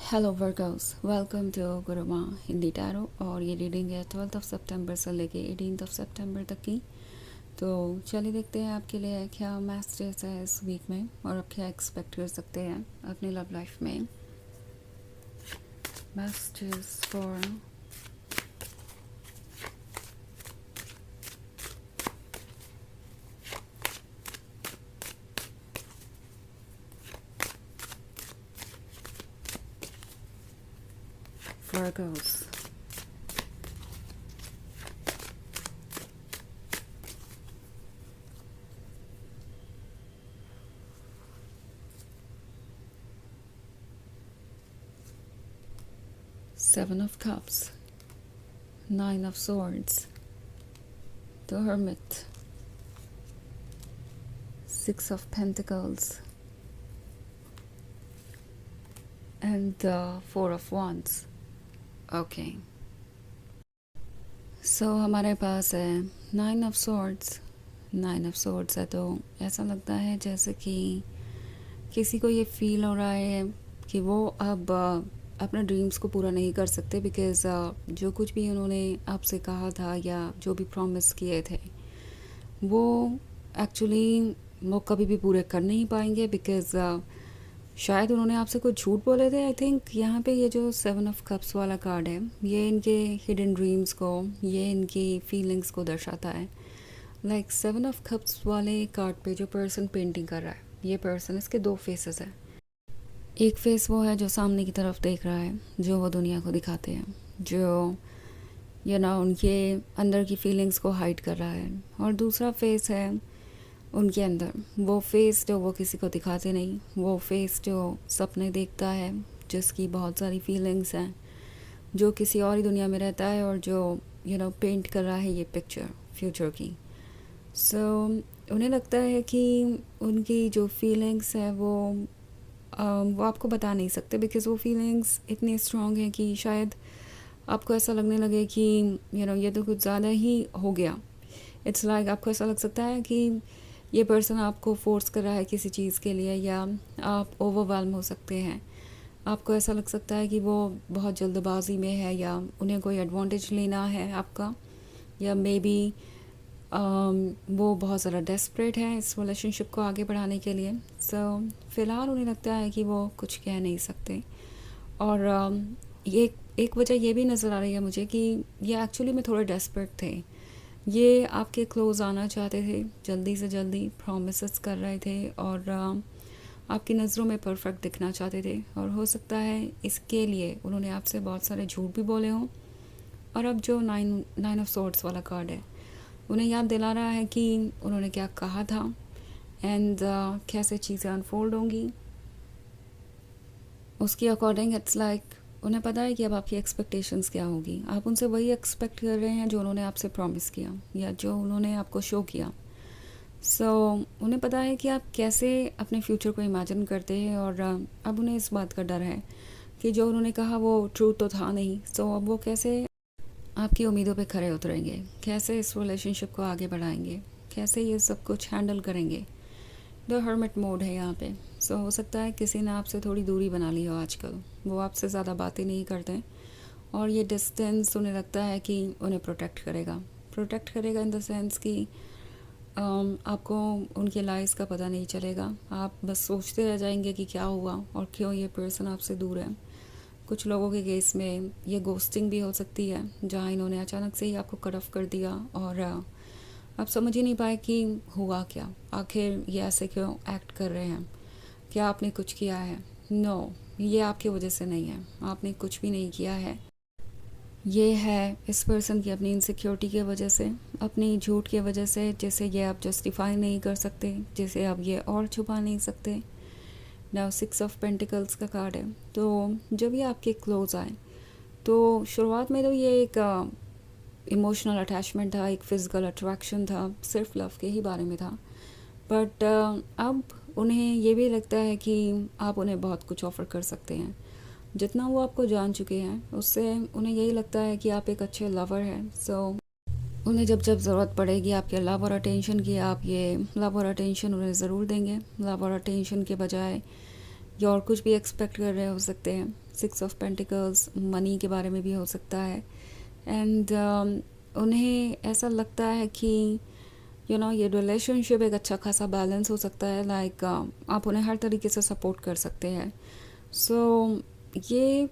Hello workers, welcome to Guruma Hindi tarot. और ये reading है 12 सितंबर से लेके 18 सितंबर तक की। तो चलिए देखते हैं आपके लिए क्या मैसेजेस है इस वीक में और आप क्या एक्सपेक्ट कर सकते हैं अपनी लव लाइफ में। Messages for workers. 7 of cups, 9 of swords, the hermit, 6 of pentacles and the 4 of wands. Okay, सो हमारे पास है 9 ऑफ सॉर्ड्स। 9 ऑफ सॉर्ड्स है तो ऐसा लगता है जैसे कि किसी को ये फील हो रहा है कि वो अब अपने ड्रीम्स को पूरा नहीं कर सकते, बिकॉज़ जो कुछ भी उन्होंने आपसे कहा था या जो भी प्रॉमिस किए थे वो एक्चुअली वो कभी भी पूरे कर नहीं पाएंगे, बिकॉज़ शायद उन्होंने आपसे कुछ झूठ बोले थे। आई थिंक यहाँ पे ये जो 7 ऑफ कप्स वाला कार्ड है ये इनके हिडन ड्रीम्स को, ये इनकी फीलिंग्स को दर्शाता है। लाइक 7 ऑफ कप्स वाले कार्ड पे जो पर्सन पेंटिंग कर रहा है, ये पर्सन, इसके दो फेसेस है। एक फेस वो है जो सामने की तरफ देख रहा है, जो वो दुनिया को दिखाते हैं, जो उनके अंदर की फीलिंग्स को हाइड कर रहा है। और दूसरा फेस है उनके अंदर, वो फेस जो वो किसी को दिखाते नहीं, वो फेस जो सपने देखता है, जिसकी बहुत सारी फीलिंग्स हैं, जो किसी और ही दुनिया में रहता है और जो पेंट कर रहा है ये पिक्चर फ्यूचर की। सो उन्हें लगता है कि उनकी जो फीलिंग्स है वो आपको बता नहीं सकते, बिकॉज़ वो फीलिंग्स इतनी स्ट्रॉन्ग हैं कि शायद आपको ऐसा लगने लगे कि ये तो कुछ ज़्यादा ही हो गया। इट्स लाइक आपको ऐसा लग सकता है कि ये पर्सन आपको फोर्स कर रहा है किसी चीज़ के लिए, या आप ओवरवेल्म हो सकते हैं। आपको ऐसा लग सकता है कि वो बहुत जल्दबाजी में है, या उन्हें कोई एडवांटेज लेना है आपका, या मे बी वो बहुत ज़्यादा डेस्परेट है इस रिलेशनशिप को आगे बढ़ाने के लिए। सो फ़िलहाल उन्हें लगता है कि वो कुछ कह नहीं सकते। और ये एक वजह ये भी नज़र आ रही है मुझे कि ये एक्चुअली में थोड़े डेस्परेट थे। ये आपके क्लोज़ आना चाहते थे, जल्दी से जल्दी प्रॉमिसेस कर रहे थे और आपकी नज़रों में परफेक्ट दिखना चाहते थे। और हो सकता है इसके लिए उन्होंने आपसे बहुत सारे झूठ भी बोले हों। और अब जो नाइन ऑफ सॉर्ड्स वाला कार्ड है उन्हें याद दिला रहा है कि उन्होंने क्या कहा था एंड कैसे चीज़ें अनफोल्ड होंगी उसके अकॉर्डिंग। इट्स लाइक उन्हें पता है कि अब आपकी एक्सपेक्टेशंस क्या होगी। आप उनसे वही एक्सपेक्ट कर रहे हैं जो उन्होंने आपसे प्रॉमिस किया या जो उन्होंने आपको शो किया। सो उन्हें पता है कि आप कैसे अपने फ्यूचर को इमेजिन करते हैं, और अब उन्हें इस बात का डर है कि जो उन्होंने कहा वो ट्रू तो था नहीं। सो अब वो कैसे आपकी उम्मीदों पे खरे उतरेंगे, कैसे इस रिलेशनशिप को आगे बढ़ाएंगे, कैसे ये सब कुछ हैंडल करेंगे। द हर्मिट मोड है यहाँ पे। सो हो सकता है किसी ने आपसे थोड़ी दूरी बना ली हो आजकल, वो आपसे ज़्यादा बातें नहीं करते और ये डिस्टेंस उन्हें लगता है कि उन्हें प्रोटेक्ट करेगा इन द सेंस कि आपको उनके लाइफ का पता नहीं चलेगा। आप बस सोचते रह जाएंगे कि क्या हुआ और क्यों ये पर्सन आपसे दूर है। कुछ लोगों के केस में ये गोस्टिंग भी हो सकती है, जहाँ इन्होंने अचानक से ही आपको कट ऑफ कर दिया और आप समझ ही नहीं पाए कि हुआ क्या, आखिर ये ऐसे क्यों एक्ट कर रहे हैं, क्या आपने कुछ किया है। नो, ये आपकी वजह से नहीं है, आपने कुछ भी नहीं किया है। ये है इस पर्सन की अपनी इनसिक्योरिटी की वजह से, अपनी झूठ की वजह से, जिसे ये आप जस्टिफाई नहीं कर सकते, जिसे आप ये और छुपा नहीं सकते। नाउ 6 ऑफ पेंटिकल्स का कार्ड है। तो जब ये आपके क्लोज आए तो शुरुआत में तो ये एक इमोशनल अटैचमेंट था, एक फ़िज़िकल अट्रैक्शन था, सिर्फ लव के ही बारे में था। बट अब उन्हें ये भी लगता है कि आप उन्हें बहुत कुछ ऑफ़र कर सकते हैं। जितना वो आपको जान चुके हैं उससे उन्हें यही लगता है कि आप एक अच्छे लवर हैं। सो उन्हें जब जब ज़रूरत पड़ेगी आपके लव और अटेंशन की, आप ये लव और अटेंशन उन्हें ज़रूर देंगे। लव और अटेंशन के बजाय या और कुछ भी एक्सपेक्ट कर रहे हो सकते हैं। 6 ऑफ पेंटिकल्स मनी के बारे में भी हो सकता है। एंड उन्हें ऐसा लगता है कि ये रिलेशनशिप एक अच्छा खासा बैलेंस हो सकता है। लाइक आप उन्हें हर तरीके से सपोर्ट कर सकते हैं। सो ये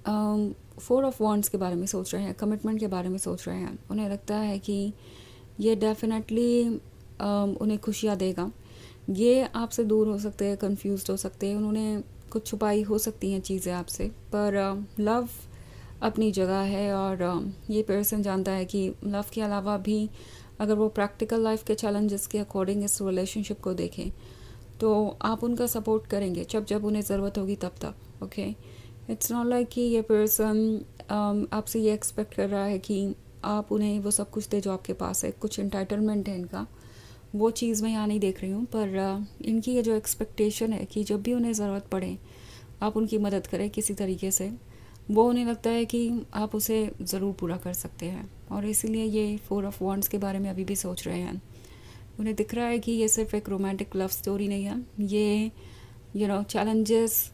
4 ऑफ वॉन्ड्स के बारे में सोच रहे हैं, कमिटमेंट के बारे में सोच रहे हैं। उन्हें लगता है कि ये डेफिनेटली उन्हें खुशियाँ देगा। ये आपसे दूर हो सकते हैं, कंफ्यूज्ड हो सकते हैं, उन्होंने कुछ छुपाई हो सकती हैं चीज़ें आपसे, पर लव अपनी जगह है। और ये पर्सन जानता है कि लव के अलावा भी अगर वो प्रैक्टिकल लाइफ के चैलेंजेस के अकॉर्डिंग इस रिलेशनशिप को देखें तो आप उनका सपोर्ट करेंगे जब जब उन्हें ज़रूरत होगी तब तक। ओके, इट्स नॉट लाइक कि ये पर्सन आपसे ये एक्सपेक्ट कर रहा है कि आप उन्हें वो सब कुछ दे जो आपके पास है। कुछ इंटाइटलमेंट है इनका, वो चीज़ मैं यहाँ नहीं देख रही हूँ, पर इनकी ये जो एक्सपेक्टेशन है कि जब भी उन्हें ज़रूरत पड़े आप उनकी मदद करें किसी तरीके से, वो उन्हें लगता है कि आप उसे ज़रूर पूरा कर सकते हैं। और इसीलिए ये 4 ऑफ वॉन्ड्स के बारे में अभी भी सोच रहे हैं। उन्हें दिख रहा है कि ये सिर्फ एक रोमांटिक लव स्टोरी नहीं है, ये चैलेंजेस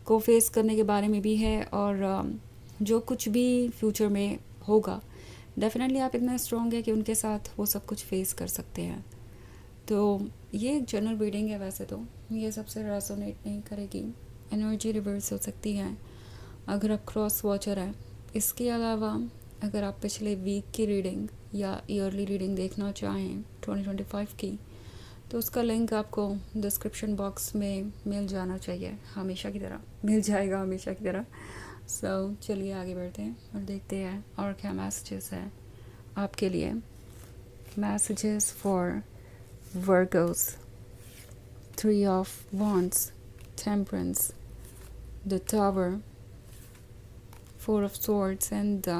को फेस करने के बारे में भी है। और जो कुछ भी फ्यूचर में होगा डेफिनेटली आप इतना स्ट्रॉन्ग है कि उनके साथ वो सब कुछ फेस कर सकते हैं। तो ये एक जनरल रीडिंग है। वैसे तो ये सबसे रेजोनेट नहीं करेगी, एनर्जी रिवर्स हो सकती है अगर आप क्रॉस वॉचर हैं। इसके अलावा अगर आप पिछले वीक की रीडिंग या ईयरली रीडिंग देखना चाहें 2025 की, तो उसका लिंक आपको डिस्क्रिप्शन बॉक्स में मिल जाना चाहिए, हमेशा की तरह मिल जाएगा, हमेशा की तरह। सो चलिए आगे बढ़ते हैं और देखते हैं और क्या मैसेजेस हैं आपके लिए। Messages for Virgos, 3 of Wands, Temperance, the Tower, 4 of Swords and the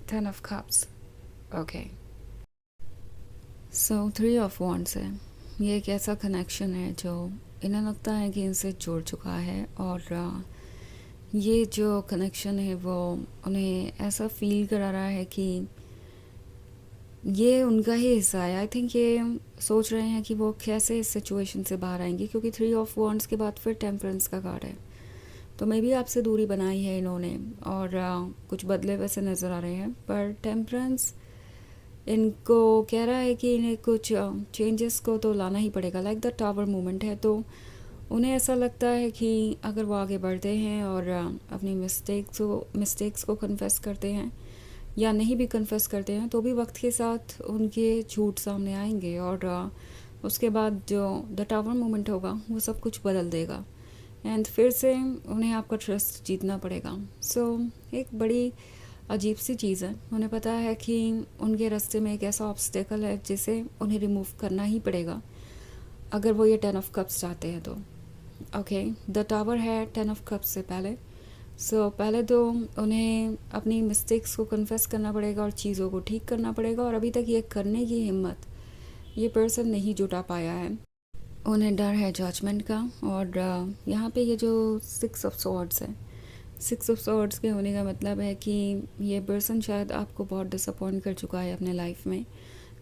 10 of Cups. Okay. So 3 of Wands है। ये एक ऐसा कनेक्शन है जो इन्हें लगता है कि इनसे जुड़ चुका है। और ये जो कनेक्शन है वो उन्हें ऐसा फील करा रहा है कि ये उनका ही हिस्सा है। आई थिंक ये सोच रहे हैं कि वो कैसे इस सिचुएशन से बाहर आएंगे, क्योंकि 3 ऑफ वॉन्ड्स के बाद फिर टेम्परेंस का कार्ड है। तो मे भी आपसे दूरी बनाई है इन्होंने और कुछ बदले वैसे नज़र आ रहे हैं। पर टेम्परेंस इनको कह रहा है कि इन्हें कुछ चेंजेस को तो लाना ही पड़ेगा। लाइक द टावर मूवमेंट है, तो उन्हें ऐसा लगता है कि अगर वो आगे बढ़ते हैं और अपनी मिस्टेक्स को कन्फेस करते हैं या नहीं भी कन्फेस करते हैं, तो भी वक्त के साथ उनके झूठ सामने आएंगे और उसके बाद जो द टावर मोमेंट होगा वो सब कुछ बदल देगा। एंड फिर से उन्हें आपका ट्रस्ट जीतना पड़ेगा। सो एक बड़ी अजीब सी चीज़ है। उन्हें पता है कि उनके रास्ते में एक ऐसा ऑब्स्टेकल है जिसे उन्हें रिमूव करना ही पड़ेगा अगर वो ये 10 ऑफ कप्स चाहते हैं तो। ओके, द टावर है 10 ऑफ कप्स से पहले। पहले तो उन्हें अपनी मिस्टेक्स को कन्फेस करना पड़ेगा और चीज़ों को ठीक करना पड़ेगा, और अभी तक ये करने की हिम्मत ये पर्सन नहीं जुटा पाया है। उन्हें डर है जजमेंट का। और यहाँ पे ये जो 6 ऑफ सॉर्ड्स है, 6 ऑफ सॉर्ड्स के होने का मतलब है कि ये पर्सन शायद आपको बहुत डिसअपॉइंट कर चुका है अपने लाइफ में।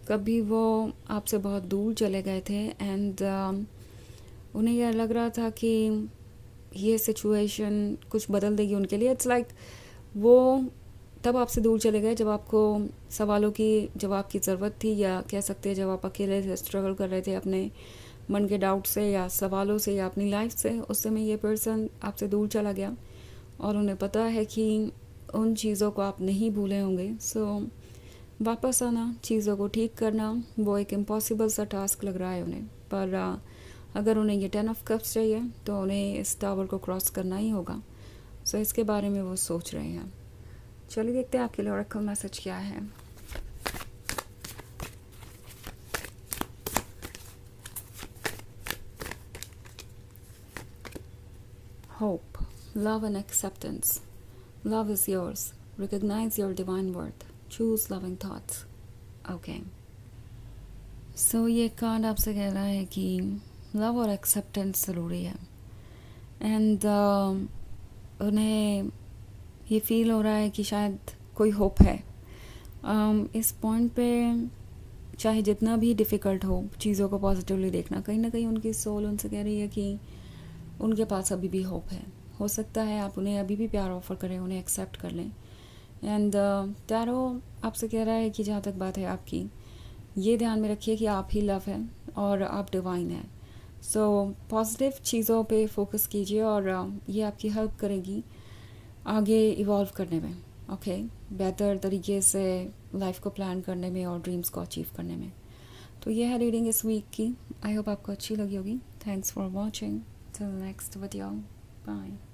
कभी वो आपसे बहुत दूर चले गए थे एंड उन्हें यह लग रहा था कि ये सिचुएशन कुछ बदल देगी उनके लिए। इट्स लाइक वो तब आपसे दूर चले गए जब आपको सवालों की जवाब की ज़रूरत थी, या कह सकते हैं जब आप अकेले से स्ट्रगल कर रहे थे अपने मन के डाउट से या सवालों से या अपनी लाइफ से। उस समय ये पर्सन आपसे दूर चला गया और उन्हें पता है कि उन चीज़ों को आप नहीं भूले होंगे। वापस आना, चीज़ों को ठीक करना, वो एक इम्पॉसिबल सा टास्क लग रहा है उन्हें। पर अगर उन्हें ये 10 ऑफ कप्स चाहिए तो उन्हें इस टावर को क्रॉस करना ही होगा। इसके बारे में वो सोच रहे हैं। चलिए देखते हैं आपके लिए ऑरेकल मैसेज क्या है। Hope, love and acceptance. Love is yours, recognize your divine worth, choose loving thoughts. Okay, ये कार्ड आपसे कह रहा है कि लव और एक्सेप्टेंस ज़रूरी है। एंड उन्हें ये फील हो रहा है कि शायद कोई होप है। इस पॉइंट पे चाहे जितना भी डिफ़िकल्ट हो, चीज़ों को पॉजिटिवली देखना। कहीं ना कहीं उनकी सोल उनसे कह रही है कि उनके पास अभी भी होप है। हो सकता है आप उन्हें अभी भी प्यार ऑफ़र करें, उन्हें एक्सेप्ट कर लें। एंड टैरो आपसे कह रहा है कि जहाँ तक बात है आपकी, ये ध्यान में रखिए कि आप ही लव हैं और आप डिवाइन हैं। सो पॉजिटिव चीज़ों पे फोकस कीजिए और ये आपकी हेल्प करेगी आगे इवॉल्व करने में, ओके, बेहतर तरीके से लाइफ को प्लान करने में और ड्रीम्स को अचीव करने में। तो ये है रीडिंग इस वीक की। आई होप आपको अच्छी लगी होगी। Thanks for watching. Till next video, bye.